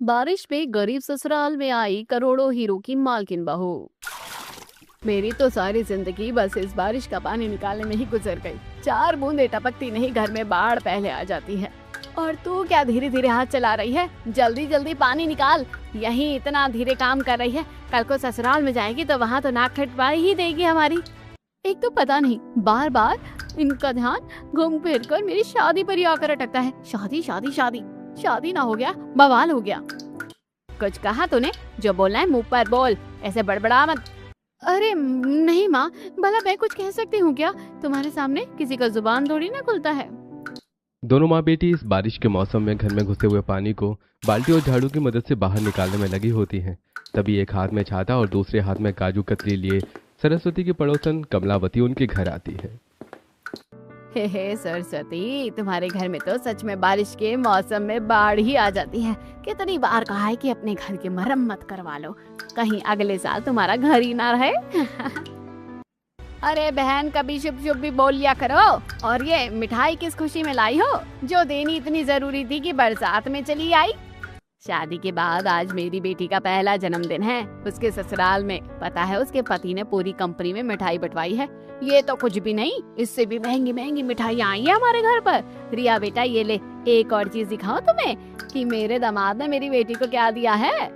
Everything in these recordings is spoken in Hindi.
बारिश में गरीब ससुराल में आई करोड़ों हीरो की मालकिन बहू। मेरी तो सारी जिंदगी बस इस बारिश का पानी निकालने में ही गुजर गई। 4 बूंदे टपकती नहीं घर में बाढ़ पहले आ जाती है। और तू क्या धीरे धीरे हाथ चला रही है? जल्दी जल्दी पानी निकाल। यही इतना धीरे काम कर रही है, कल को ससुराल में जाएगी तो वहाँ तो नाक खटवाई ही देगी हमारी। एक तो पता नहीं बार बार इनका ध्यान घूम फिर कर मेरी शादी पर ही आकर अटकता है। शादी शादी शादी, शादी ना हो गया बवाल हो गया। कुछ कहा तूने? जो बोलना है मुंह पर बोल, ऐसे बड़बड़ा मत। अरे नहीं माँ, भला मैं कुछ कह सकती हूँ क्या? तुम्हारे सामने किसी का जुबान थोड़ी ना खुलता है। दोनों माँ बेटी इस बारिश के मौसम में घर में घुसे हुए पानी को बाल्टी और झाड़ू की मदद से बाहर निकालने में लगी होती हैं। तभी एक हाथ में छाता और दूसरे हाथ में काजू कतली लिए सरस्वती की पड़ोसन कमलावती उनके घर आती है। हे सरस्वती, तुम्हारे घर में तो सच में बारिश के मौसम में बाढ़ ही आ जाती है। कितनी बार कहा है कि अपने घर की मरम्मत करवा लो, कहीं अगले साल तुम्हारा घर ही ना रहे। अरे बहन, कभी शुभ शुभ भी बोल लिया करो। और ये मिठाई किस खुशी में लाई हो, जो देनी इतनी जरूरी थी कि बरसात में चली आई? शादी के बाद आज मेरी बेटी का पहला जन्मदिन है उसके ससुराल में। पता है उसके पति ने पूरी कंपनी में मिठाई बंटवाई है। ये तो कुछ भी नहीं, इससे भी महंगी महंगी मिठाई आई है हमारे घर पर। रिया बेटा ये ले, एक और चीज दिखाऊं तुम्हें कि मेरे दामाद ने मेरी बेटी को क्या दिया है।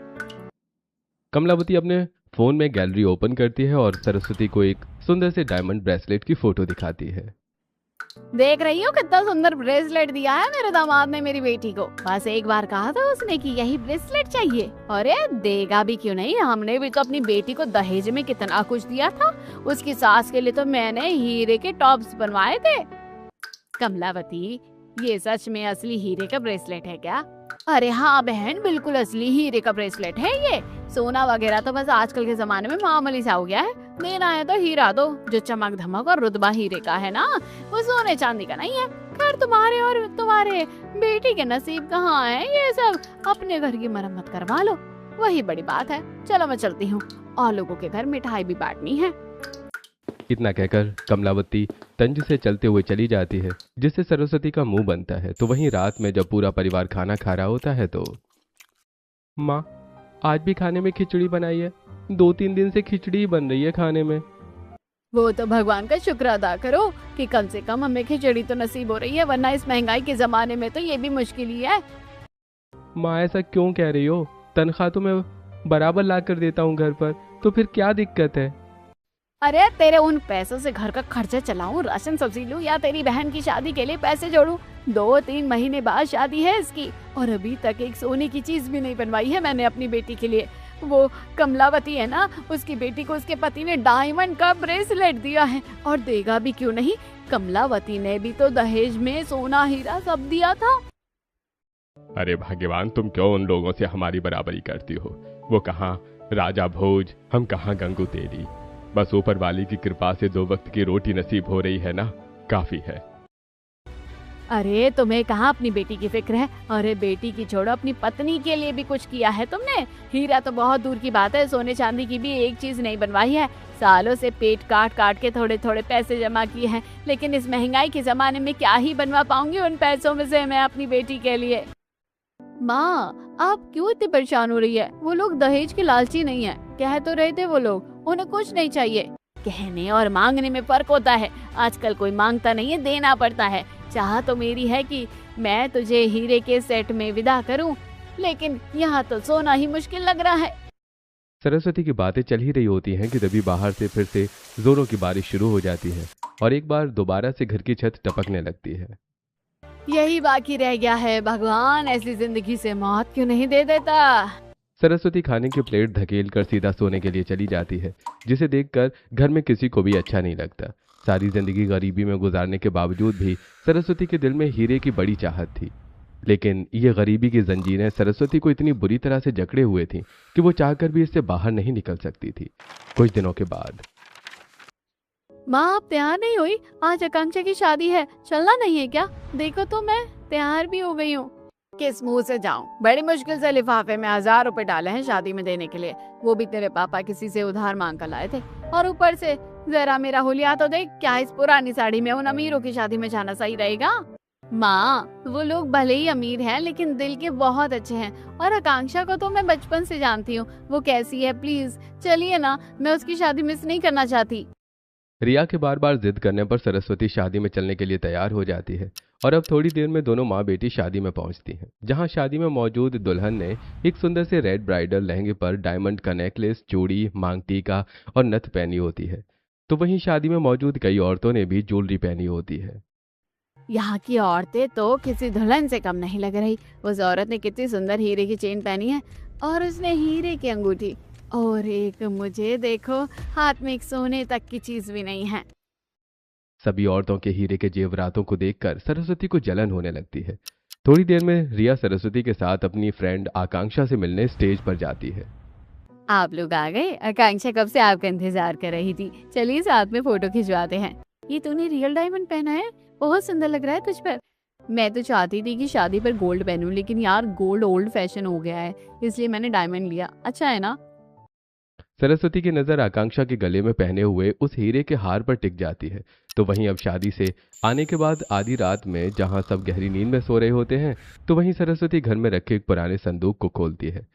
कमलावती अपने फोन में गैलरी ओपन करती है और सरस्वती को एक सुंदर से डायमंड ब्रेसलेट की फोटो दिखाती है। देख रही हो कितना सुंदर ब्रेसलेट दिया है मेरे दामाद ने मेरी बेटी को। बस एक बार कहा था उसने कि यही ब्रेसलेट चाहिए। अरे देगा भी क्यों नहीं, हमने भी तो अपनी बेटी को दहेज में कितना कुछ दिया था। उसकी सास के लिए तो मैंने हीरे के टॉप्स बनवाए थे। कमलावती, ये सच में असली हीरे का ब्रेसलेट है क्या? अरे हाँ बहन, बिल्कुल असली हीरे का ब्रेसलेट है ये। सोना वगैरह तो बस आजकल के जमाने में मामूली सा हो गया है। देना है तो हीरा दो, जो चमक धमक और रुतबा हीरे का है ना, वो सोने चांदी का नहीं है। खैर तुम्हारे और तुम्हारे बेटी के नसीब कहाँ है ये सब। अपने घर की मरम्मत करवा लो, वही बड़ी बात है। चलो मैं चलती हूँ, और लोगों के घर मिठाई भी बांटनी है। इतना कहकर कमलावती तंज से चलते हुए चली जाती है, जिससे सरस्वती का मुंह बनता है। तो वहीं रात में जब पूरा परिवार खाना खा रहा होता है तो माँ, आज भी खाने में खिचड़ी बनाई है। 2-3 दिन से खिचड़ी ही बन रही है खाने में। वो तो भगवान का शुक्र अदा करो कि कम से कम हमें खिचड़ी तो नसीब हो रही है, वरना इस महंगाई के जमाने में तो ये भी मुश्किल ही है। माँ ऐसा क्यों कह रही हो? तनख्वाह तो मैं बराबर ला कर देता हूँ घर पर, तो फिर क्या दिक्कत है? अरे तेरे उन पैसों से घर का खर्चा चलाऊं, राशन सब्जी लूं, या तेरी बहन की शादी के लिए पैसे जोड़ूं? 2-3 महीने बाद शादी है इसकी, और अभी तक एक सोने की चीज भी नहीं बनवाई है मैंने अपनी बेटी के लिए। वो कमलावती है ना, उसकी बेटी को उसके पति ने डायमंड का ब्रेसलेट दिया है, और देगा भी क्यों नहीं। कमलावती ने भी तो दहेज में सोना हीरा सब दिया था। अरे भगवान, तुम क्यों उन लोगों से हमारी बराबरी करती हो? वो कहाँ राजा भोज, हम कहाँ गंगू तेली। बस ऊपर वाले की कृपा से 2 वक्त की रोटी नसीब हो रही है ना, काफी है। अरे तुम्हें कहाँ अपनी बेटी की फिक्र है? अरे बेटी की छोड़ो, अपनी पत्नी के लिए भी कुछ किया है तुमने? हीरा तो बहुत दूर की बात है, सोने चांदी की भी एक चीज नहीं बनवाई है। सालों से पेट काट काट के थोड़े थोड़े पैसे जमा किए हैं, लेकिन इस महंगाई के जमाने में क्या ही बनवा पाऊंगी उन पैसों में से मैं अपनी बेटी के लिए। माँ, आप क्यों इतनी परेशान हो रही है? वो लोग दहेज के लालची नहीं है, कह तो रहे थे वो लोग, उन्हें कुछ नहीं चाहिए। कहने और मांगने में फर्क होता है। आजकल कोई मांगता नहीं है, देना पड़ता है। चाह तो मेरी है कि मैं तुझे हीरे के सेट में विदा करूं, लेकिन यहाँ तो सोना ही मुश्किल लग रहा है। सरस्वती की बातें चल ही रही होती हैं कि तभी बाहर से फिर से जोरों की बारिश शुरू हो जाती है और एक बार दोबारा से घर की छत टपकने लगती है। यही बाकी रह गया है, भगवान ऐसी जिंदगी से मौत क्यों नहीं दे देता। सरस्वती खाने की प्लेट धकेल कर सीधा सोने के लिए चली जाती है, जिसे देखकर घर में किसी को भी अच्छा नहीं लगता। सारी जिंदगी गरीबी में गुजारने के बावजूद भी सरस्वती के दिल में हीरे की बड़ी चाहत थी, लेकिन ये गरीबी की जंजीरें सरस्वती को इतनी बुरी तरह से जकड़े हुए थीं कि वो चाहकर भी इससे बाहर नहीं निकल सकती थी। कुछ दिनों के बाद माँ, आप तैयार नहीं हुई? आज आकांक्षा की शादी है, चलना नहीं है क्या? देखो तो मैं तैयार भी हो गई हूँ। किस मुंह से जाऊं? बड़ी मुश्किल से लिफाफे में 1000 रुपए डाले हैं शादी में देने के लिए, वो भी तेरे पापा किसी से उधार मांग कर लाए थे। और ऊपर से जरा मेरा हुलिया तो देख, क्या इस पुरानी साड़ी में उन अमीरों की शादी में जाना सही रहेगा? माँ, वो लोग भले ही अमीर हैं लेकिन दिल के बहुत अच्छे हैं। और आकांक्षा को तो मैं बचपन से जानती हूँ, वो कैसी है। प्लीज चलिए ना, मैं उसकी शादी मिस नहीं करना चाहती। रिया के बार बार जिद करने पर सरस्वती शादी में चलने के लिए तैयार हो जाती है और अब थोड़ी देर में दोनों माँ बेटी शादी में पहुंचती हैं, जहां शादी में मौजूद दुल्हन ने एक सुंदर से रेड ब्राइडल लहंगे पर डायमंड का नेकलेस, चूड़ी, मांग टीका और नथ पहनी होती है। तो वहीं शादी में मौजूद कई औरतों ने भी ज्वेलरी पहनी होती है। यहाँ की औरतें तो किसी दुल्हन से कम नहीं लग रही। उस औरत ने कितनी सुंदर हीरे की चेन पहनी है और उसने हीरे की अंगूठी, और एक मुझे देखो, हाथ में एक सोने तक की चीज भी नहीं है। सभी औरतों के हीरे के जेवरातों को देखकर सरस्वती को जलन होने लगती है। थोड़ी देर में रिया सरस्वती के साथ अपनी फ्रेंड आकांक्षा से मिलने स्टेज पर जाती है। आप लोग आ गए। आकांक्षा कब से आपका इंतजार कर रही थी। चलिए साथ में फोटो खिंचवाते हैं। ये तूने रियल डायमंड पहना है, बहुत सुंदर लग रहा है तुझ पर। मैं तो चाहती थी कि शादी पर गोल्ड पहनूं, लेकिन यार गोल्ड ओल्ड फैशन हो गया है, इसलिए मैंने डायमंड लिया। अच्छा है ना। सरस्वती की नजर आकांक्षा के गले में पहने हुए उस हीरे के हार पर टिक जाती है। तो वहीं अब शादी से आने के बाद आधी रात में जहां सब गहरी नींद में सो रहे होते हैं, तो वहीं सरस्वती घर में रखे एक पुराने संदूक को खोलती है।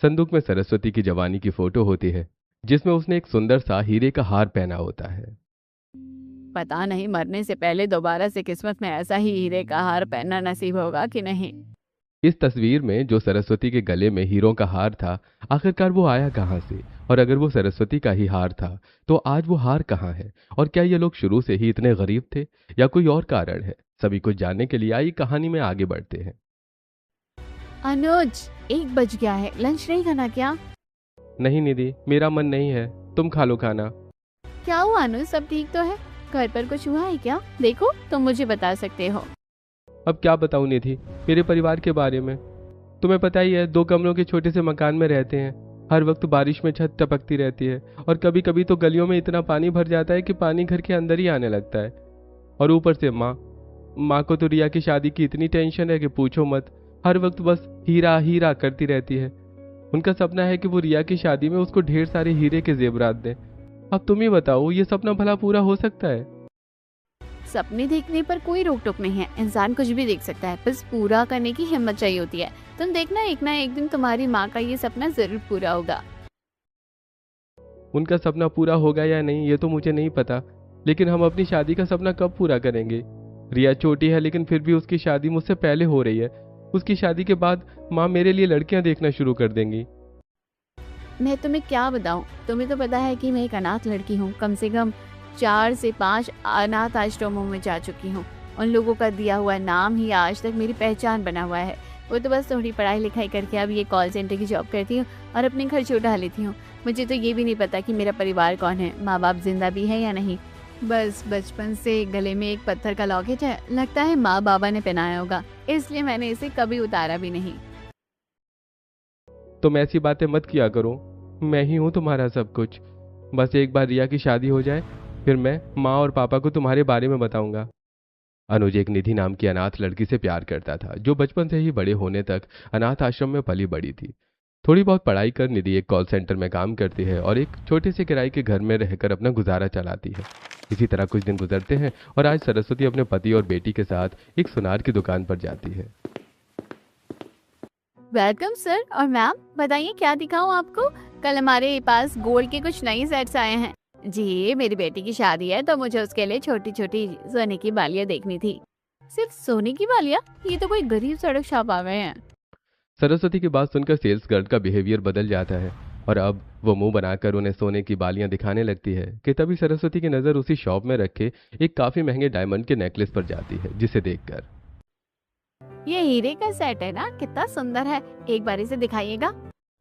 संदूक में सरस्वती की जवानी की फोटो होती है, जिसमें उसने एक सुंदर सा हीरे का हार पहना होता है। पता नहीं मरने से पहले दोबारा से किस्मत में ऐसा ही हीरे का हार पहनना नसीब होगा कि नहीं। इस तस्वीर में जो सरस्वती के गले में हीरों का हार था, आखिरकार वो आया कहाँ से? और अगर वो सरस्वती का ही हार था, तो आज वो हार कहाँ है? और क्या ये लोग शुरू से ही इतने गरीब थे या कोई और कारण है? सभी कुछ जानने के लिए आइए कहानी में आगे बढ़ते हैं। अनुज, 1 बज गया है, लंच नहीं खाना क्या? नहीं निधि, मेरा मन नहीं है, तुम खा लो खाना। क्या हुआ अनुज, सब ठीक तो है? घर पर कुछ हुआ है क्या? देखो तुम मुझे बता सकते हो। अब क्या बताऊं निधि, मेरे परिवार के बारे में। तुम्हें पता ही है, 2 कमरों के छोटे से मकान में रहते हैं। हर वक्त बारिश में छत टपकती रहती है और कभी कभी तो गलियों में इतना पानी भर जाता है कि पानी घर के अंदर ही आने लगता है। और ऊपर से माँ माँ को तो रिया की शादी की इतनी टेंशन है कि पूछो मत। हर वक्त बस हीरा हीरा करती रहती है। उनका सपना है कि वो रिया की शादी में उसको ढेर सारे हीरे के जेवरात दें। अब तुम ही बताओ, ये सपना भला पूरा हो सकता है? सपने देखने पर कोई रोक टोक नहीं है, इंसान कुछ भी देख सकता है, बस पूरा करने की हिम्मत चाहिए होती है। तुम देखना, एक ना एक दिन तुम्हारी माँ का ये सपना जरूर पूरा होगा। उनका सपना पूरा होगा या नहीं ये तो मुझे नहीं पता, लेकिन हम अपनी शादी का सपना कब पूरा करेंगे? रिया छोटी है लेकिन फिर भी उसकी शादी मुझसे पहले हो रही है। उसकी शादी के बाद माँ मेरे लिए लड़कियां देखना शुरू कर देंगी। मैं तुम्हें क्या बताऊं, तुम्हें तो पता है कि मैं एक अनाथ लड़की हूँ। कम से कम 4 से 5 अनाथ आश्रमों में जा चुकी हूँ। उन लोगों का दिया हुआ नाम ही आज तक मेरी पहचान बना हुआ है। वो तो बस थोड़ी पढ़ाई लिखाई करके अब ये कॉल सेंटर की जॉब करती हूँ और अपने खर्च उठा लेती हूँ। मुझे तो ये भी नहीं पता कि मेरा परिवार कौन है, माँ बाप जिंदा भी है या नहीं। बस बचपन से गले में एक पत्थर का लॉकेट है, लगता है माँ बाबा ने पहनाया होगा, इसलिए मैंने इसे कभी उतारा भी नहीं। तुम ऐसी बातें मत किया करो, मैं ही हूँ तुम्हारा सब कुछ। बस एक बार रिया की शादी हो जाए, फिर मैं माँ और पापा को तुम्हारे बारे में बताऊंगा। अनुज एक निधि नाम की अनाथ लड़की से प्यार करता था, जो बचपन से ही बड़े होने तक अनाथ आश्रम में पली बड़ी थी। थोड़ी बहुत पढ़ाई कर निधि एक कॉल सेंटर में काम करती है और एक छोटे से किराए के घर में रहकर अपना गुजारा चलाती है। इसी तरह कुछ दिन गुजरते हैं और आज सरस्वती अपने पति और बेटी के साथ एक सुनार की दुकान पर जाती है। वेलकम सर और मैम, बताइए क्या दिखाऊं आपको? कल हमारे पास गोल्ड के कुछ नए सेट्स आए हैं। जी, मेरी बेटी की शादी है तो मुझे उसके लिए छोटी छोटी सोने की बालियां देखनी थी। सिर्फ सोने की बालियां? ये तो कोई गरीब सड़क छाप आ गए हैं। सरस्वती की बात सुनकर सेल्स गर्ल का बिहेवियर बदल जाता है और अब वो मुंह बनाकर उन्हें सोने की बालियां दिखाने लगती है कि तभी सरस्वती की नजर उसी शॉप में रखे एक काफी महंगे डायमंड के नेकलेस पर जाती है, जिसे देखकर ये हीरे का सेट है ना, कितना सुंदर है, एक बार इसे दिखाइएगा।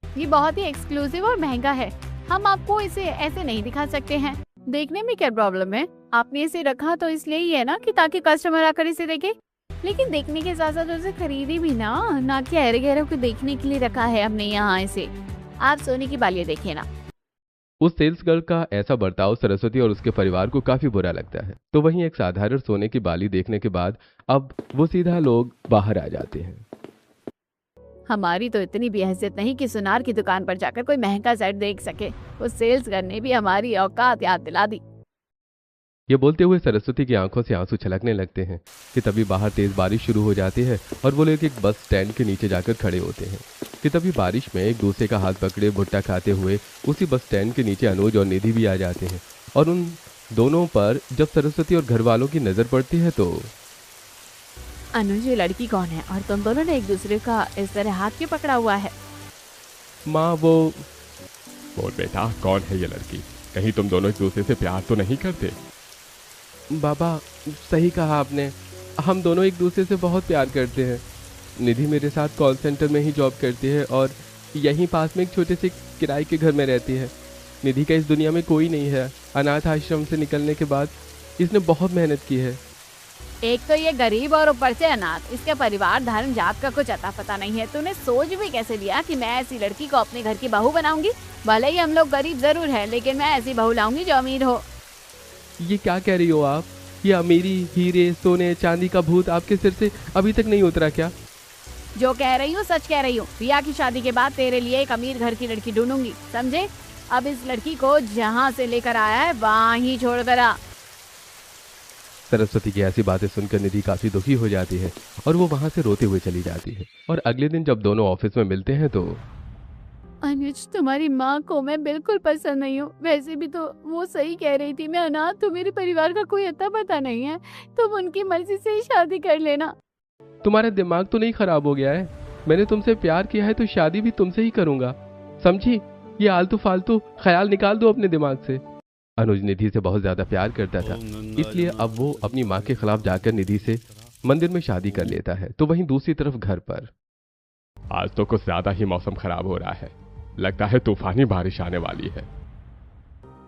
ये बहुत ही एक्सक्लूसिव और महंगा है, हम आपको इसे ऐसे नहीं दिखा सकते हैं। देखने में क्या प्रॉब्लम है? आपने इसे रखा तो इसलिए ही है ना कि ताकि कस्टमर आकर इसे देखे। लेकिन देखने के साथ साथ उसे खरीदी भी ना कि अरे गहरे को देखने के लिए रखा है हमने यहाँ इसे। आप सोने की बालियां देखिए ना। उस सेल्स गर्ल का ऐसा बर्ताव सरस्वती और उसके परिवार को काफी बुरा लगता है। तो वहीं एक साधारण सोने की बाली देखने के बाद अब वो सीधा लोग बाहर आ जाते हैं। हमारी तो इतनी भी हैसियत नहीं कि सुनार की दुकान पर जाकर कोई महंगा सेट देख सके। उस सेल्स गर्ल ने भी हमारी औकात याद दिला दी। ये बोलते हुए सरस्वती की आंखों से आंसू छलकने लगते हैं कि तभी बाहर तेज बारिश शुरू हो जाती है और वो लोग एक बस स्टैंड के नीचे जाकर खड़े होते हैं कि तभी बारिश में एक दूसरे का हाथ पकड़े भुट्टा खाते हुए उसी बस स्टैंड के नीचे अनुज और निधि भी आ जाते हैं। और उन दोनों पर जब सरस्वती और घर वालों की नजर पड़ती है तो अनुज, ये लड़की कौन है और तुम दोनों ने एक दूसरे का इस तरह हाथ क्यों पकड़ा हुआ है? माँ वो बोल बेटा, कौन है ये लड़की? कहीं तुम दोनों एक दूसरे से प्यार तो नहीं करते? बाबा, सही कहा आपने, हम दोनों एक दूसरे से बहुत प्यार करते हैं। निधि मेरे साथ कॉल सेंटर में ही जॉब करती है और यहीं पास में एक छोटे से किराए के घर में रहती है। निधि का इस दुनिया में कोई नहीं है। अनाथ आश्रम से निकलने के बाद इसने बहुत मेहनत की है। एक तो ये गरीब और ऊपर से अनाथ, इसके परिवार धर्म जात का कुछ अता पता नहीं है। तूने सोच भी कैसे लिया कि मैं ऐसी लड़की को अपने घर की बहू बनाऊंगी? भले ही हम लोग गरीब जरूर हैं, लेकिन मैं ऐसी बहू लाऊंगी जो अमीर हो। ये क्या कह रही हो आप? ये अमीरी, हीरे, सोने, चांदी का भूत आपके सिर से अभी तक नहीं उतरा क्या? जो कह रही हूँ सच कह रही हूँ। रिया की शादी के बाद तेरे लिए एक अमीर घर की लड़की ढूंढूंगी, समझे? अब इस लड़की को जहाँ से लेकर आया है वहाँ ही छोड़ कर आ। सरस्वती की ऐसी बातें सुनकर निधि काफी दुखी हो जाती है और वो वहां से रोते हुए चली जाती है। और अगले दिन जब दोनों ऑफिस में मिलते हैं तो अनुज, तुम्हारी माँ को मैं बिल्कुल पसंद नहीं हूँ। वैसे भी तो वो सही कह रही थी, मैं अनाथ हूँ, मेरे परिवार का कोई अता पता नहीं है। तुम उनकी मर्जी से ही शादी कर लेना। तुम्हारा दिमाग तो नहीं खराब हो गया है? मैंने तुमसे प्यार किया है तो शादी भी तुमसे ही करूंगा, समझी? ये आलतू फालतू ख्याल निकाल दो अपने दिमाग से। अनुज निधि से बहुत ज्यादा प्यार करता था, इसलिए अब वो अपनी माँ के खिलाफ जाकर निधि से मंदिर में शादी कर लेता है। तो वहीं दूसरी तरफ घर पर आज तो कुछ ज्यादा ही मौसम खराब हो रहा है। लगता है तूफानी बारिश आने वाली है।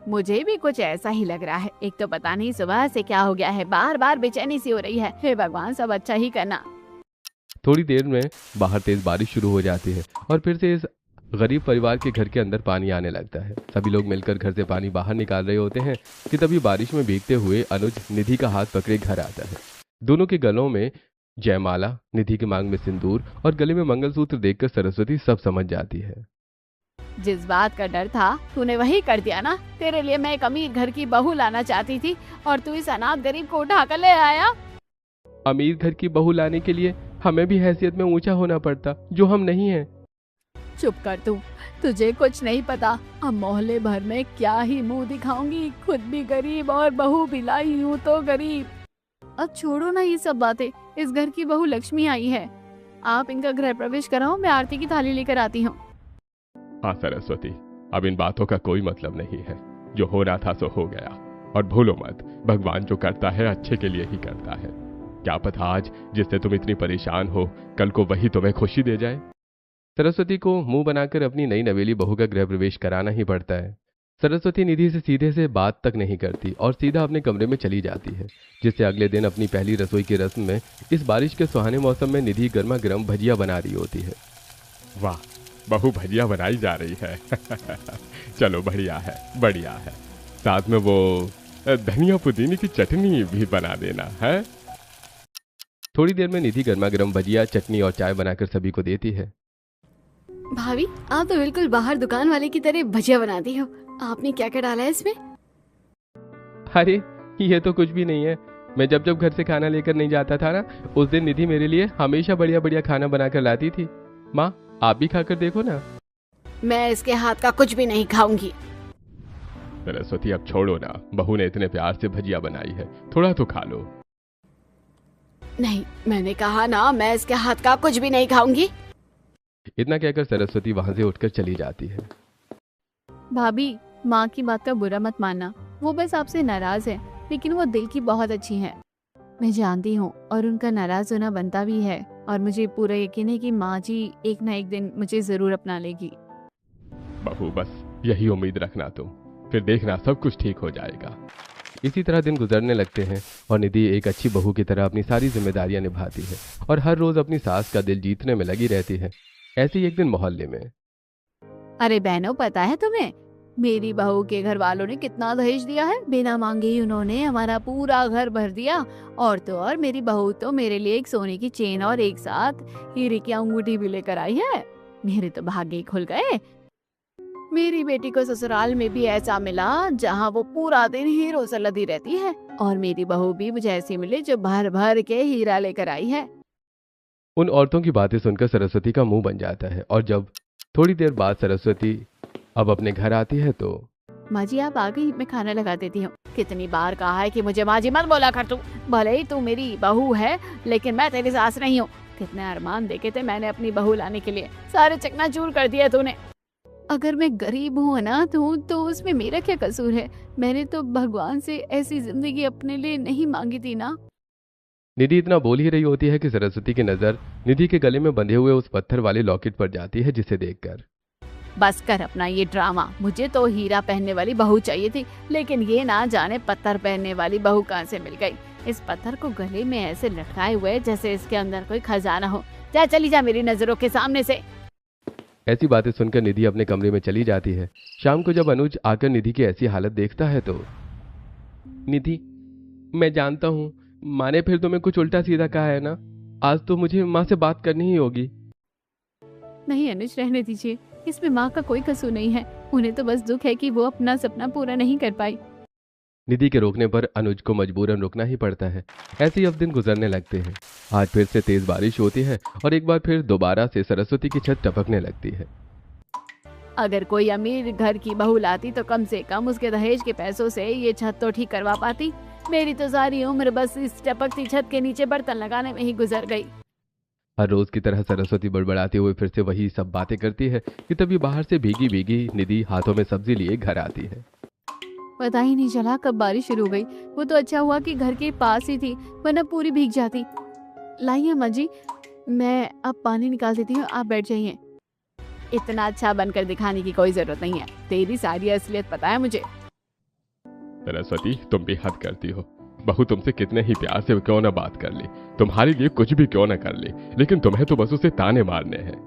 मुझे भी कुछ ऐसा ही लग रहा है। एक तो पता नहीं सुबह से क्या हो गया है, बार बार बेचैनी सी हो रही है। हे भगवान, सब अच्छा ही करना। थोड़ी देर में बाहर तेज बारिश शुरू हो जाती है और फिर से इस गरीब परिवार के घर के अंदर पानी आने लगता है। सभी लोग मिलकर घर से पानी बाहर निकाल रहे होते हैं कि तभी बारिश में भीगते हुए अनुज निधि का हाथ पकड़े घर आता है। दोनों के गलों में जयमाला, निधि के मांग में सिंदूर और गले में मंगलसूत्र देखकर सरस्वती सब समझ जाती है। जिस बात का डर था तूने वही कर दिया ना। तेरे लिए मैं एक अमीर घर की बहू लाना चाहती थी और तू इस अनाथ गरीब को उठा कर ले आया। अमीर घर की बहू लाने के लिए हमें भी हैसियत में ऊंचा होना पड़ता, जो हम नहीं हैं। चुप कर तू, तुझे कुछ नहीं पता। अब मोहल्ले भर में क्या ही मुंह दिखाऊंगी। खुद भी गरीब और बहू भी लाई हूँ तो गरीब। अब छोड़ो ना ये सब बातें। इस घर की बहू लक्ष्मी आई है, आप इनका गृह प्रवेश कराओ। मैं आरती की थाली लेकर आती हूँ। हाँ सरस्वती, अब इन बातों का कोई मतलब नहीं है। जो हो रहा था सो हो गया। और भूलो मत, भगवान जो करता है अच्छे के लिए ही करता है। क्या पता आज जिससे तुम इतनी परेशान हो, कल को वही तुम्हें खुशी दे जाए। सरस्वती को मुंह बनाकर अपनी नई नवेली बहू का गृह प्रवेश कराना ही पड़ता है। सरस्वती निधि से सीधे से बात तक नहीं करती और सीधा अपने कमरे में चली जाती है, जिससे अगले दिन अपनी पहली रसोई की रस्म में इस बारिश के सुहाने मौसम में निधि गर्मा गर्म भजिया बना रही होती है। वाह, बहू भजिया बनाई जा रही है। चलो बढ़िया है, बढ़िया है। साथ में वो धनिया पुदीने की चटनी भी बना देना है। थोड़ी देर में निधि गर्मा गर्म भजिया, चटनी और चाय बनाकर सभी को देती है। भाभी, आप तो बिल्कुल बाहर दुकान वाले की तरह भजिया बनाती हो। आपने क्या क्या डाला है इसमें? अरे ये तो कुछ भी नहीं है। मैं जब जब घर से खाना लेकर नहीं जाता था ना, उस दिन निधि मेरे लिए हमेशा बढ़िया बढ़िया खाना बनाकर लाती थी। माँ, आप भी खाकर देखो ना। मैं इसके हाथ का कुछ भी नहीं खाऊंगी। सरस्वती अब छोड़ो ना, बहू ने इतने प्यार से भजिया बनाई है, थोड़ा तो खा लो। नहीं, मैंने कहा ना, मैं इसके हाथ का कुछ भी नहीं खाऊंगी। इतना कहकर सरस्वती वहां से उठकर चली जाती है। भाभी, माँ की बात का बुरा मत मानना। वो बस आपसे नाराज है, लेकिन वो दिल की बहुत अच्छी है। मैं जानती हूँ और उनका नाराज होना बनता भी है। और मुझे पूरा यकीन है कि माँ जी एक ना एक दिन मुझे जरूर अपना लेगी। बहू, बस यही उम्मीद रखना तुम, फिर देखना सब कुछ ठीक हो जाएगा। इसी तरह दिन गुजरने लगते हैं और निधि एक अच्छी बहू की तरह अपनी सारी जिम्मेदारियां निभाती है और हर रोज अपनी सास का दिल जीतने में लगी रहती है। ऐसे ही एक दिन मोहल्ले में, अरे बहनों, पता है तुम्हें मेरी बहू के घर वालों ने कितना दहेज दिया है? बिना मांगे ही उन्होंने हमारा पूरा घर भर दिया। और तो और मेरी बहू तो मेरे लिए एक सोने की चेन और एक साथ हीरे की अंगूठी भी लेकर आई है। मेरे तो भाग्य ही खुल गए। मेरी बेटी को ससुराल में भी ऐसा मिला जहाँ वो पूरा दिन हीरो से लदी रहती है। और मेरी बहू भी मुझे ऐसी मिले जो भर भर के हीरा लेकर आई है। उन औरतों की बातें सुनकर सरस्वती का मुंह बन जाता है और जब थोड़ी देर बाद सरस्वती अब अपने घर आती है तो माँ जी आप आ गई, मैं खाना लगा देती हूँ। कितनी बार कहा है कि मुझे माँ जी मत बोला कर तू, भले ही तू मेरी बहू है लेकिन मैं तेरी सास नहीं हूँ। कितने अरमान देखे थे मैंने अपनी बहू लाने के लिए, सारे चकनाचूर कर दिया तूने। अगर मैं गरीब हूँ अनाथ हूँ तो उसमें मेरा क्या कसूर है? मैंने तो भगवान से ऐसी जिंदगी अपने लिए नहीं मांगी थी ना। निधि इतना बोल ही रही होती है कि सरस्वती की नजर निधि के गले में बंधे हुए उस पत्थर वाले लॉकेट पर जाती है, जिसे देखकर बस कर अपना ये ड्रामा। मुझे तो हीरा पहनने वाली बहू चाहिए थी, लेकिन ये ना जाने पत्थर पहनने वाली बहू कहाँ से मिल गई। इस पत्थर को गले में ऐसे लटकाए हुए जैसे इसके अंदर कोई खजाना हो। जा चली जा मेरी नजरों के सामने से। ऐसी बातें सुनकर निधि अपने कमरे में चली जाती है। शाम को जब अनुज आकर निधि की ऐसी हालत देखता है तो निधि, मैं जानता हूँ माँ ने फिर तुम्हें कुछ उल्टा सीधा कहा है ना, आज तो मुझे माँ से बात करनी ही होगी। नहीं अनुज, रहने दीजिए, इसमें माँ का कोई कसूर नहीं है। उन्हें तो बस दुख है कि वो अपना सपना पूरा नहीं कर पाई। निधि के रोकने पर अनुज को मजबूरन रुकना ही पड़ता है। ऐसे ही अब दिन गुजरने लगते हैं। आज फिर से तेज बारिश होती है और एक बार फिर दोबारा से सरस्वती की छत टपकने लगती है। अगर कोई अमीर घर की बहू लाती तो कम से कम उसके दहेज के पैसों से ये छत तो ठीक करवा पाती। मेरी तो सारी उम्र बस इस टपकती छत के नीचे बर्तन लगाने में ही गुजर गई। हर रोज की तरह सरस्वती बड़बड़ाते हुए फिर से वही सब बातें करती है कि तभी बाहर से भीगी भीगी निधि हाथों में सब्जी लिए घर आती है। पता ही नहीं चला कब बारिश शुरू हो गई। वो तो अच्छा हुआ कि घर के पास ही थी, वरना पूरी भीग जाती। लाइए अम्मा जी, मैं अब पानी निकाल देती हूँ, आप बैठ जाइए। इतना अच्छा बनकर दिखाने की कोई जरूरत नहीं है, तेरी सारी असलियत पता है मुझे। सरस्वती, तुम भी हद करती हो। बहू तुमसे कितने ही प्यार से क्यों ना बात कर ले, तुम्हारे लिए कुछ भी क्यों ना कर ले, लेकिन तुम्हें तो बस उसे ताने मारने हैं।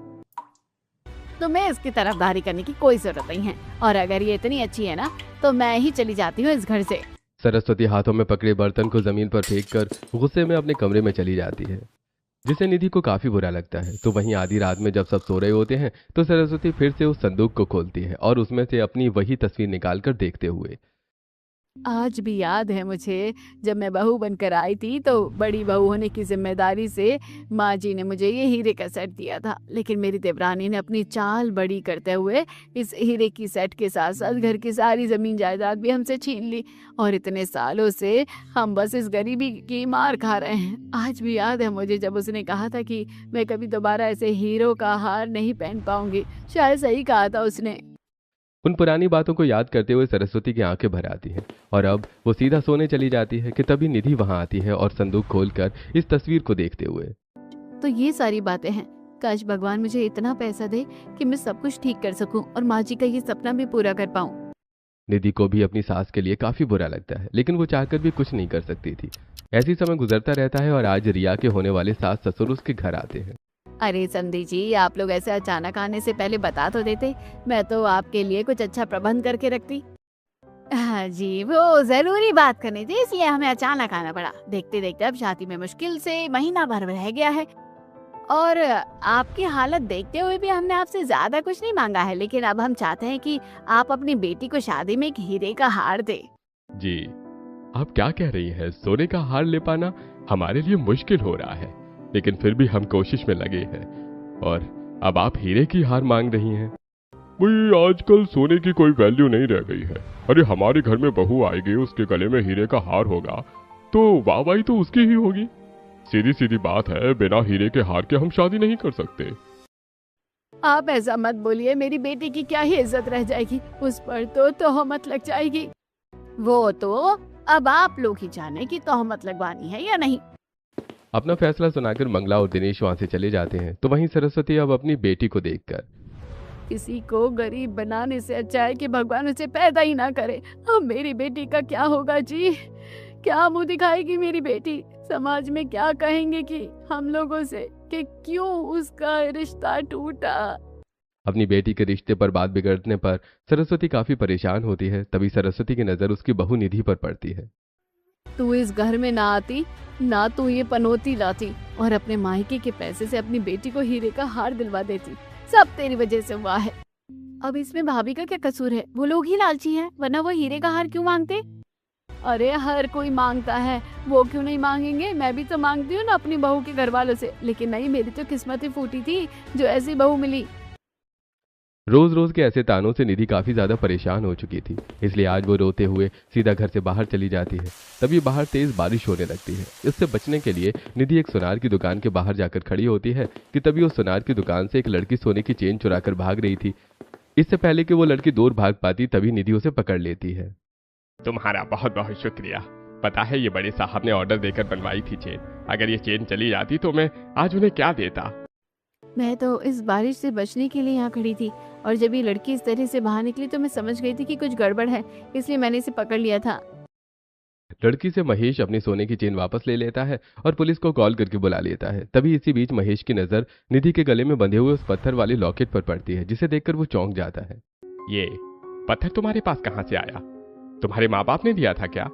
तुम्हें इसकी तरफदारी करने की कोई जरूरत नहीं है, और अगर ये इतनी अच्छी है ना तो मैं ही चली जाती हूँ इस घर से। सरस्वती हाथों में पकड़े बर्तन को जमीन पर फेंककर गुस्से में अपने कमरे में चली जाती है, जिसे निधि को काफी बुरा लगता है। तो वहीं आधी रात में जब सब सो रहे होते हैं तो सरस्वती फिर से उस संदूक को खोलती है और उसमें से अपनी वही तस्वीर निकालकर देखते हुए, आज भी याद है मुझे, जब मैं बहू बनकर आई थी तो बड़ी बहू होने की जिम्मेदारी से माँ जी ने मुझे ये हीरे का सेट दिया था, लेकिन मेरी देवरानी ने अपनी चाल बड़ी करते हुए इस हीरे की सेट के साथ साथ घर की सारी जमीन जायदाद भी हमसे छीन ली, और इतने सालों से हम बस इस गरीबी की मार खा रहे हैं। आज भी याद है मुझे जब उसने कहा था कि मैं कभी दोबारा ऐसे हीरो का हार नहीं पहन पाऊंगी। शायद सही कहा था उसने। उन पुरानी बातों को याद करते हुए सरस्वती की आंखें भर आती हैं और अब वो सीधा सोने चली जाती है कि तभी निधि वहां आती है और संदूक खोलकर इस तस्वीर को देखते हुए, तो ये सारी बातें हैं। काश भगवान मुझे इतना पैसा दे कि मैं सब कुछ ठीक कर सकूं और माँ जी का ये सपना भी पूरा कर पाऊं। निधि को भी अपनी सास के लिए काफी बुरा लगता है, लेकिन वो चाहकर भी कुछ नहीं कर सकती थी। ऐसी समय गुजरता रहता है और आज रिया के होने वाले सास ससुर उसके घर आते हैं। अरे संधि जी, आप लोग ऐसे अचानक आने से पहले बता तो देते, मैं तो आपके लिए कुछ अच्छा प्रबंध करके रखती। हाँ जी, वो जरूरी बात करनी थी इसलिए हमें अचानक आना पड़ा। देखते देखते अब शादी में मुश्किल से महीना भर रह गया है, और आपकी हालत देखते हुए भी हमने आपसे ज्यादा कुछ नहीं मांगा है, लेकिन अब हम चाहते हैं कि आप अपनी बेटी को शादी में एक हीरे का हार दे। जी, आप क्या कह रही हैं? सोने का हार ले पाना हमारे लिए मुश्किल हो रहा है, लेकिन फिर भी हम कोशिश में लगे हैं, और अब आप हीरे की हार मांग रही हैं। भाई, आजकल सोने की कोई वैल्यू नहीं रह गई है। अरे हमारे घर में बहू आएगी, उसके गले में हीरे का हार होगा तो वाहवाही तो उसकी ही होगी। सीधी सीधी बात है, बिना हीरे के हार के हम शादी नहीं कर सकते। आप ऐसा मत बोलिए, मेरी बेटी की क्या ही इज्जत रह जाएगी, उस पर तो तोहमत लग जाएगी। वो तो अब आप लोग ही जाने की तोहमत लगवानी है या नहीं। अपना फैसला सुनाकर मंगला और दिनेश वहां से चले जाते हैं। तो वहीं सरस्वती अब अपनी बेटी को देखकर, किसी को गरीब बनाने से अच्छा है कि भगवान उसे पैदा ही ना करे। अब मेरी बेटी का क्या होगा जी? क्या मुंह दिखाएगी मेरी बेटी? समाज में क्या कहेंगे कि हम लोगों से कि क्यों उसका रिश्ता टूटा। अपनी बेटी के रिश्ते पर बात बिगड़ने पर सरस्वती काफी परेशान होती है। तभी सरस्वती की नजर उसकी बहू निधि पर पड़ती है। तू इस घर में ना आती, ना तू ये पनौती लाती और अपने मायके के पैसे से अपनी बेटी को हीरे का हार दिलवा देती। सब तेरी वजह से हुआ है। अब इसमें भाभी का क्या कसूर है? वो लोग ही लालची हैं, वरना वो हीरे का हार क्यों मांगते? अरे हर कोई मांगता है, वो क्यों नहीं मांगेंगे? मैं भी तो मांगती हूँ ना अपनी बहू के घर वालों से, लेकिन नहीं, मेरी तो किस्मत ही फूटी थी जो ऐसी बहू मिली। रोज रोज के ऐसे तानों से निधि काफी ज्यादा परेशान हो चुकी थी, इसलिए आज वो रोते हुए सीधा घर से बाहर चली जाती है। तभी बाहर तेज बारिश होने लगती है। इससे बचने के लिए निधि एक सुनार की दुकान के बाहर जाकर खड़ी होती है कि तभी उस सुनार की दुकान से एक लड़की सोने की चेन चुराकर भाग रही थी। इससे पहले कि वो लड़की दूर भाग पाती, तभी निधि उसे पकड़ लेती है। तुम्हारा बहुत बहुत शुक्रिया। पता है ये बड़े साहब ने ऑर्डर देकर बनवाई थी चेन। अगर ये चेन चली जाती तो मैं आज उन्हें क्या देता। मैं तो इस बारिश से बचने के लिए यहाँ खड़ी थी, और जब ये लड़की इस तरह से बाहर निकली तो मैं समझ गई थी कि कुछ गड़बड़ है, इसलिए मैंने इसे पकड़ लिया था। लड़की से महेश अपनी सोने की चेन वापस ले लेता है और पुलिस को कॉल करके बुला लेता है। तभी इसी बीच महेश की नजर निधि के गले में बंधे हुए उस पत्थर वाले लॉकेट पर पड़ती है, जिसे देखकर वो चौंक जाता है। ये पत्थर तुम्हारे पास कहाँ से आया? तुम्हारे माँ बाप ने दिया था क्या?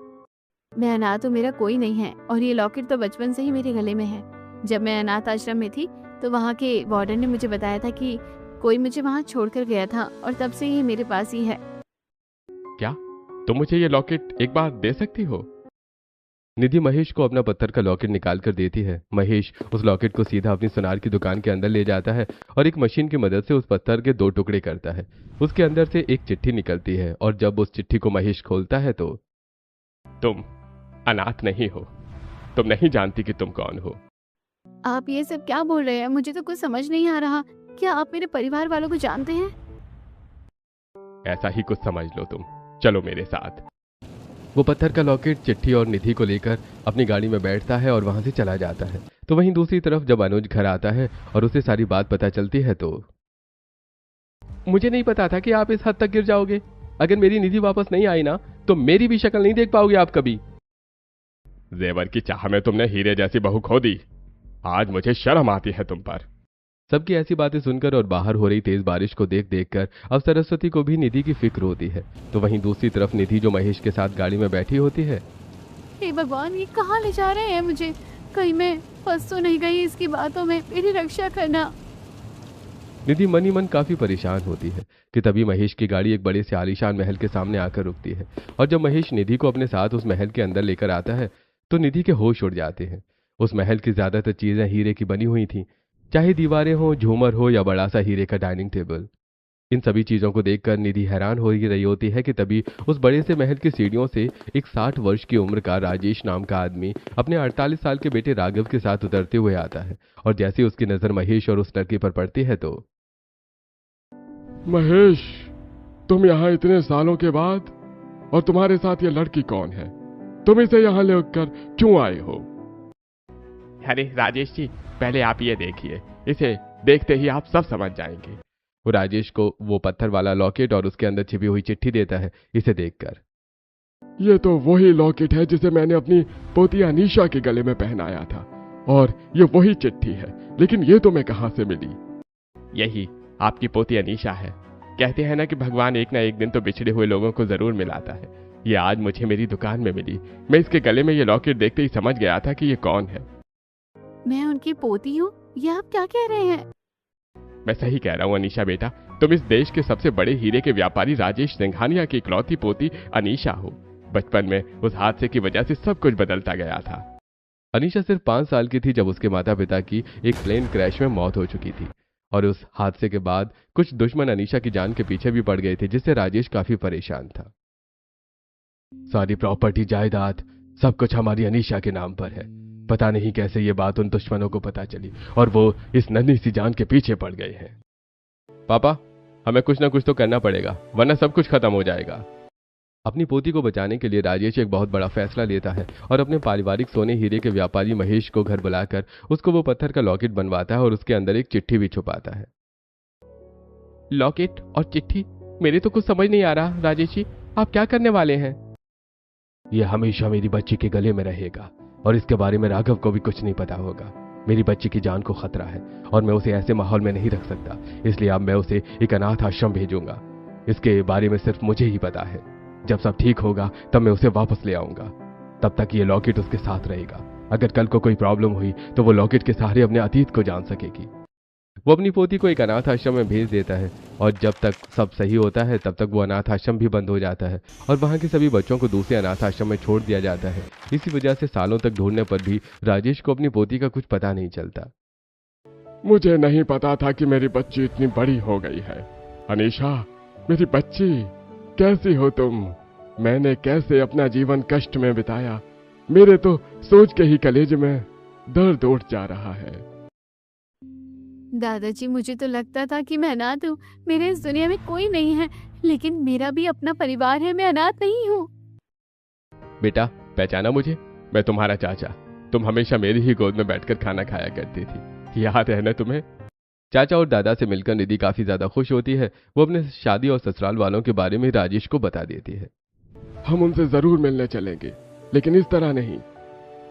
मैं अनाथ तो मेरा कोई नहीं है, और ये लॉकेट तो बचपन से ही मेरे गले में है। जब मैं अनाथ आश्रम में थी तो वहाँ के वार्डन ने मुझे बताया था कि कोई मुझे वहाँ छोड़कर गया था, और तब से ये मेरे पास ही है। क्या तुम मुझे ये लॉकेट एक बार दे सकती हो? निधि महेश को अपना पत्थर का लॉकेट निकाल कर देती है। महेश उस लॉकेट को सीधा अपनी सुनार की दुकान के अंदर ले जाता है और एक मशीन की मदद से उस पत्थर के 2 टुकड़े करता है। उसके अंदर से एक चिट्ठी निकलती है, और जब उस चिट्ठी को महेश खोलता है तो तुम अनाथ नहीं हो। तुम नहीं जानती कि तुम कौन हो। आप ये सब क्या बोल रहे हैं? मुझे तो कुछ समझ नहीं आ रहा। क्या आप मेरे परिवार वालों को जानते हैं? ऐसा ही कुछ समझ लो तुम। चलो मेरे साथ। वो पत्थर का लॉकेट, चिट्ठी और निधि को लेकर अपनी गाड़ी में बैठता है और वहां से चला जाता है। तो वहीं दूसरी तरफ जब अनुज घर आता है और उसे सारी बात पता चलती है तो मुझे नहीं पता था कि आप इस हद तक गिर जाओगे। अगर मेरी निधि वापस नहीं आई ना तो मेरी भी शक्ल नहीं देख पाओगे आप कभी। जेवर की चाह में तुमने हीरे जैसी बहू खो दी। आज मुझे शर्म आती है तुम पर। सबकी ऐसी बातें सुनकर और बाहर हो रही तेज बारिश को देख देख कर अब सरस्वती को भी निधि की फिक्र होती है। तो वहीं दूसरी तरफ निधि जो महेश के साथ गाड़ी में बैठी होती है। हे भगवान, ये कहाँ ले जा रहे हैं मुझे? कहीं मैं फंस तो नहीं गई इसकी बातों में? मेरी रक्षा करना। निधि मन ही मन काफी परेशान होती है कि तभी महेश की गाड़ी एक बड़े से आलीशान महल के सामने आकर रुकती है। और जब महेश निधि को अपने साथ उस महल के अंदर लेकर आता है तो निधि के होश उड़ जाते हैं। उस महल की ज्यादातर चीजें हीरे की बनी हुई थी, चाहे दीवारें हो, झूमर हो या बड़ा सा हीरे का डाइनिंग टेबल। इन सभी चीजों को देखकर निधि हैरान हो ही रही होती है कि तभी उस बड़े से महल की सीढ़ियों से एक 60 वर्ष की उम्र का राजेश नाम का आदमी अपने 48 साल के बेटे राघव के साथ उतरते हुए आता है। और जैसे ही उसकी नजर महेश और उस लड़की पर पड़ती है तो महेश, तुम यहाँ इतने सालों के बाद, और तुम्हारे साथ ये लड़की कौन है? तुम इसे यहाँ लेकर क्यों आए हो? अरे राजेश जी, पहले आप ये देखिए। इसे देखते ही आप सब समझ जाएंगे। वो राजेश को वो पत्थर वाला लॉकेट और उसके अंदर छिपी हुई चिट्ठी देता है। इसे देखकर ये तो वही लॉकेट है जिसे मैंने अपनी पोती अनीशा के गले में पहनाया था, और ये वही चिट्ठी है। लेकिन ये तुम्हें कहां से मिली? यही आपकी पोती अनीशा है। कहते हैं ना कि भगवान एक ना एक दिन तो बिछड़े हुए लोगों को जरूर मिलाता है। ये आज मुझे मेरी दुकान में मिली। मैं इसके गले में ये लॉकेट देखते ही समझ गया था कि ये कौन है। मैं उनकी पोती हूँ? ये आप क्या कह रहे हैं? मैं सही कह रहा हूँ अनीशा बेटा। तुम इस देश के सबसे बड़े हीरे के व्यापारी राजेश सिंघानिया की इकलौती पोती अनीशा हो। बचपन में उस हादसे की वजह से सब कुछ बदलता गया था। अनीशा सिर्फ 5 साल की थी जब उसके माता पिता की एक प्लेन क्रैश में मौत हो चुकी थी, और उस हादसे के बाद कुछ दुश्मन अनीशा की जान के पीछे भी पड़ गए थे, जिससे राजेश काफी परेशान था। सारी प्रॉपर्टी, जायदाद, सब कुछ हमारी अनीशा के नाम पर है। पता नहीं कैसे ये बात उन दुश्मनों को पता चली और वो इस नन्ही सी जान के पीछे पड़ गए हैं। पापा, हमें कुछ ना कुछ तो करना पड़ेगा, वरना सब कुछ खत्म हो जाएगा। अपनी पोती को बचाने के लिए राजेश एक बहुत बड़ा फैसला लेता है और अपने पारिवारिक सोने हीरे के व्यापारी महेश को घर बुलाकर उसको वो पत्थर का लॉकेट बनवाता है और उसके अंदर एक चिट्ठी भी छुपाता है। लॉकेट और चिट्ठी? मेरे तो कुछ समझ नहीं आ रहा। राजेश जी, आप क्या करने वाले हैं? यह हमेशा मेरी बच्ची के गले में रहेगा और इसके बारे में राघव को भी कुछ नहीं पता होगा। मेरी बच्ची की जान को खतरा है और मैं उसे ऐसे माहौल में नहीं रख सकता, इसलिए अब मैं उसे एक अनाथ आश्रम भेजूंगा। इसके बारे में सिर्फ मुझे ही पता है। जब सब ठीक होगा तब मैं उसे वापस ले आऊंगा। तब तक ये लॉकेट उसके साथ रहेगा। अगर कल को कोई प्रॉब्लम हुई तो वो लॉकेट के सहारे अपने अतीत को जान सकेगी। वो अपनी पोती को एक अनाथ आश्रम में भेज देता है और जब तक सब सही होता है तब तक वो अनाथ आश्रम भी बंद हो जाता है और वहाँ के सभी बच्चों को दूसरे अनाथ आश्रम में छोड़ दिया जाता है। इसी वजह से सालों तक ढूंढने पर भी राजेश को अपनी पोती का कुछ पता नहीं चलता। मुझे नहीं पता था कि मेरी बच्ची इतनी बड़ी हो गई है। अनीशा, मेरी बच्ची, कैसी हो तुम? मैंने कैसे अपना जीवन कष्ट में बिताया, मेरे तो सोच के ही कलेजे में दर्द उठ जा रहा है। दादाजी, मुझे तो लगता था कि मैं अनाथ हूँ, मेरे इस दुनिया में कोई नहीं है, लेकिन मेरा भी अपना परिवार है, मैं अनाथ नहीं हूँ। बेटा, पहचाना मुझे? मैं तुम्हारा चाचा। तुम हमेशा मेरी ही गोद में बैठकर खाना खाया करती थी, याद है ना तुम्हें? चाचा और दादा से मिलकर निधि काफी ज्यादा खुश होती है। वो अपने शादी और ससुराल वालों के बारे में राजेश को बता देती है। हम उनसे जरूर मिलने चलेंगे, लेकिन इस तरह नहीं।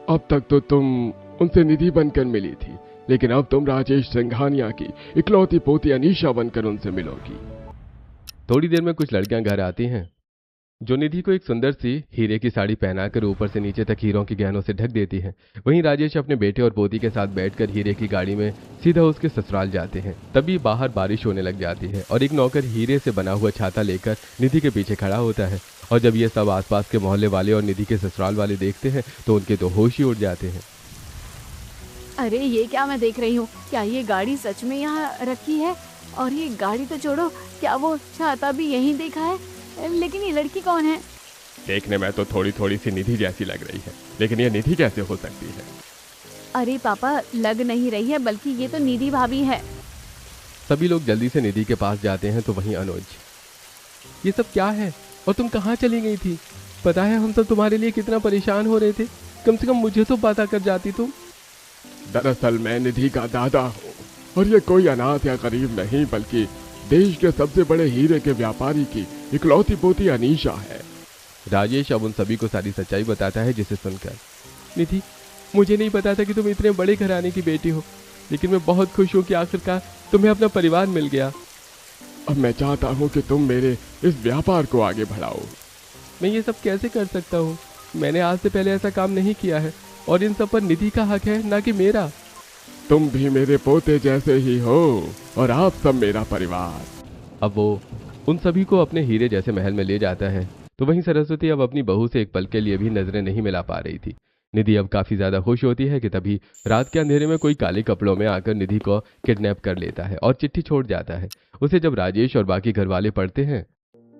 अब तक तो तुम उनसे निधि बनकर मिली थी, लेकिन अब तुम राजेश सिंघानिया की इकलौती पोती अनीशा बनकर उनसे मिलोगी। थोड़ी देर में कुछ लड़कियां घर आती हैं जो निधि को एक सुंदर सी हीरे की साड़ी पहनाकर ऊपर से नीचे तक हीरों के गहनों से ढक देती हैं। वहीं राजेश अपने बेटे और पोती के साथ बैठकर हीरे की गाड़ी में सीधा उसके ससुराल जाते हैं। तभी बाहर बारिश होने लग जाती है और एक नौकर हीरे से बना हुआ छाता लेकर निधि के पीछे खड़ा होता है और जब ये सब आसपास के मोहल्ले वाले और निधि के ससुराल वाले देखते हैं तो उनके तो होश ही उड़ जाते हैं। अरे ये क्या मैं देख रही हूँ? क्या ये गाड़ी सच में यहाँ रखी है? और ये गाड़ी तो छोड़ो, क्या वो छाता भी यहीं देखा है? लेकिन ये लड़की कौन है? देखने में तो थोड़ी थोड़ी सी निधि जैसी लग रही है, लेकिन ये निधि कैसे हो सकती है? अरे पापा, लग नहीं रही है, बल्कि ये तो निधि भाभी है। सभी लोग जल्दी से निधि के पास जाते हैं तो वहीं अनुज, ये सब क्या है और तुम कहाँ चली गई थी? पता है हम सब तुम्हारे लिए कितना परेशान हो रहे थे, कम से कम मुझे तो पता कर जाती तुम। दरअसल मैं निधि का दादा हूँ और ये कोई अनाथ या गरीब नहीं, बल्कि देश के सबसे बड़े हीरे के व्यापारी की इकलौती पोती अनीशा है। राजेश अब उन सभी को सारी सच्चाई बताता है, जिसे सुनकर निधि, मुझे नहीं पता था कि तुम इतने बड़े घराने की बेटी हो, लेकिन मैं बहुत खुश हूँ कि आखिरकार तुम्हें अपना परिवार मिल गया। अब मैं चाहता हूँ कि तुम मेरे इस व्यापार को आगे बढ़ाओ। मैं ये सब कैसे कर सकता हूँ? मैंने आज से पहले ऐसा काम नहीं किया है और इन सब पर निधि का हक है, ना कि मेरा। तुम भी मेरे पोते जैसे ही हो और आप सब मेरा परिवार। अब वो उन सभी को अपने हीरे जैसे महल में ले जाता है तो वहीं सरस्वती अब अपनी बहू से एक पल के लिए भी नजरें नहीं मिला पा रही थी। निधि अब काफी ज्यादा खुश होती है कि तभी रात के अंधेरे में कोई काले कपड़ों में आकर निधि को किडनैप कर लेता है और चिट्ठी छोड़ जाता है। उसे जब राजेश और बाकी घर वाले पढ़ते हैं,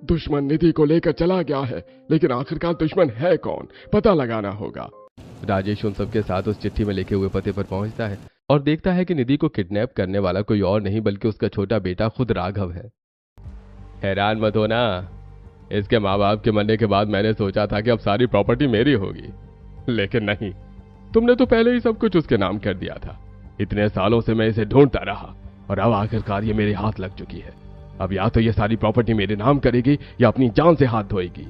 दुश्मन निधि को लेकर चला गया है, लेकिन आखिरकार दुश्मन है कौन, पता लगाना होगा। राजेश उन सबके साथ उस चिट्ठी में लिखे हुए पते पर पहुंचता है और देखता है कि निधि को किडनैप करने वाला कोई और नहीं बल्कि उसका छोटा बेटा खुद राघव है। हैरान मत होना, इसके माँ बाप के मरने के बाद मैंने सोचा था कि अब सारी प्रॉपर्टी मेरी होगी, लेकिन नहीं, तुमने तो पहले ही सब कुछ उसके नाम कर दिया था। इतने सालों से मैं इसे ढूंढता रहा और अब आखिरकार ये मेरे हाथ लग चुकी है। अब या तो ये सारी प्रॉपर्टी मेरे नाम करेगी या अपनी जान से हाथ धोएगी।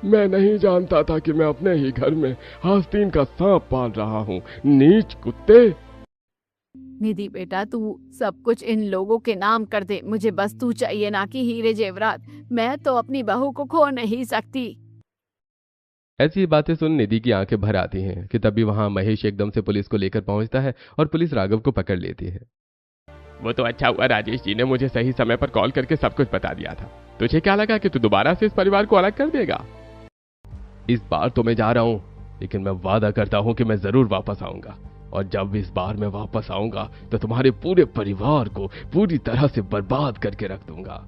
मैं नहीं जानता था कि मैं अपने ही घर में आस्तीन का सांप पाल रहा हूँ, नीच कुत्ते। निधि बेटा, तू सब कुछ इन लोगों के नाम कर दे, मुझे बस तू चाहिए, ना कि हीरे जेवरात। मैं तो अपनी बहू को खो नहीं सकती। ऐसी बातें सुन निधि की आंखें भर आती हैं कि तभी वहां महेश एकदम से पुलिस को लेकर पहुंचता है और पुलिस राघव को पकड़ लेती है। वो तो अच्छा हुआ राजेश जी ने मुझे सही समय पर कॉल करके सब कुछ बता दिया था। तुझे क्या लगा कि तू दोबारा से इस परिवार को अलग कर देगा? इस बार तो मैं जा रहा हूं, लेकिन मैं वादा करता हूं कि मैं जरूर वापस आऊंगा और जब इस बार मैं वापस आऊंगा तो तुम्हारे पूरे परिवार को पूरी तरह से बर्बाद करके रख दूंगा।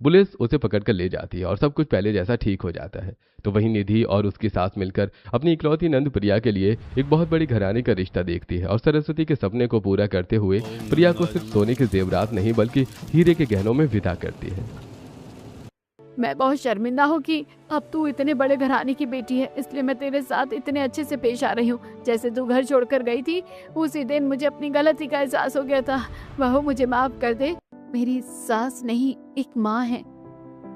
पुलिस उसे पकड़कर ले जाती है और सब कुछ पहले जैसा ठीक हो जाता है। तो वहीं निधि और उसकी सास मिलकर अपनी इकलौती नंद प्रिया के लिए एक बहुत बड़ी घराने का रिश्ता देखती है और सरस्वती के सपने को पूरा करते हुए प्रिया को सिर्फ सोने के जेवरात नहीं बल्कि हीरे के गहनों में विदा करती है। मैं बहुत शर्मिंदा हूँ कि अब तू इतने बड़े घराने की बेटी है, इसलिए मैं तेरे साथ इतने अच्छे से पेश आ रही हूँ। जैसे तू घर छोड़कर गई थी उसी दिन मुझे अपनी गलती का एहसास हो गया था। बहू, मुझे माफ कर दे। मेरी सास नहीं, एक माँ है,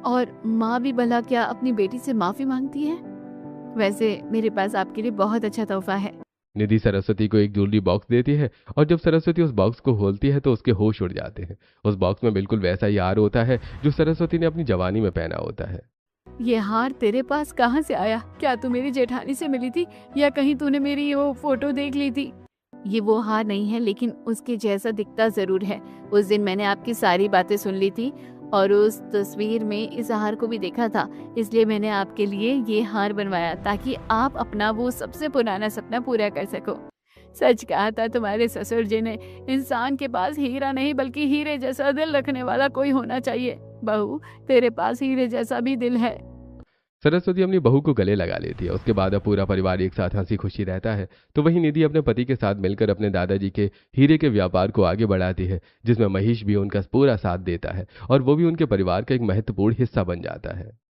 और माँ भी भला क्या अपनी बेटी से माफी मांगती है? वैसे मेरे पास आपके लिए बहुत अच्छा तोहफा है। निधि सरस्वती को एक ज्वेलरी बॉक्स देती है और जब सरस्वती उस बॉक्स को खोलती है तो उसके होश उड़ जाते हैं। उस बॉक्स में बिल्कुल वैसा ही हार होता है जो सरस्वती ने अपनी जवानी में पहना होता है। ये हार तेरे पास कहाँ से आया? क्या तू मेरी जेठानी से मिली थी या कहीं तूने मेरी वो फोटो देख ली थी? ये वो हार नहीं है, लेकिन उसके जैसा दिखता जरूर है। उस दिन मैंने आपकी सारी बातें सुन ली थी और उस तस्वीर में इस हार को भी देखा था, इसलिए मैंने आपके लिए ये हार बनवाया ताकि आप अपना वो सबसे पुराना सपना पूरा कर सको। सच कहा था तुम्हारे ससुर जी ने, इंसान के पास हीरा नहीं बल्कि हीरे जैसा दिल रखने वाला कोई होना चाहिए। बहू, तेरे पास हीरे जैसा भी दिल है। सरस्वती अपनी बहू को गले लगा लेती है। उसके बाद अब पूरा परिवार एक साथ हंसी खुशी रहता है। तो वहीं निधि अपने पति के साथ मिलकर अपने दादाजी के हीरे के व्यापार को आगे बढ़ाती है, जिसमें महेश भी उनका पूरा साथ देता है और वो भी उनके परिवार का एक महत्वपूर्ण हिस्सा बन जाता है।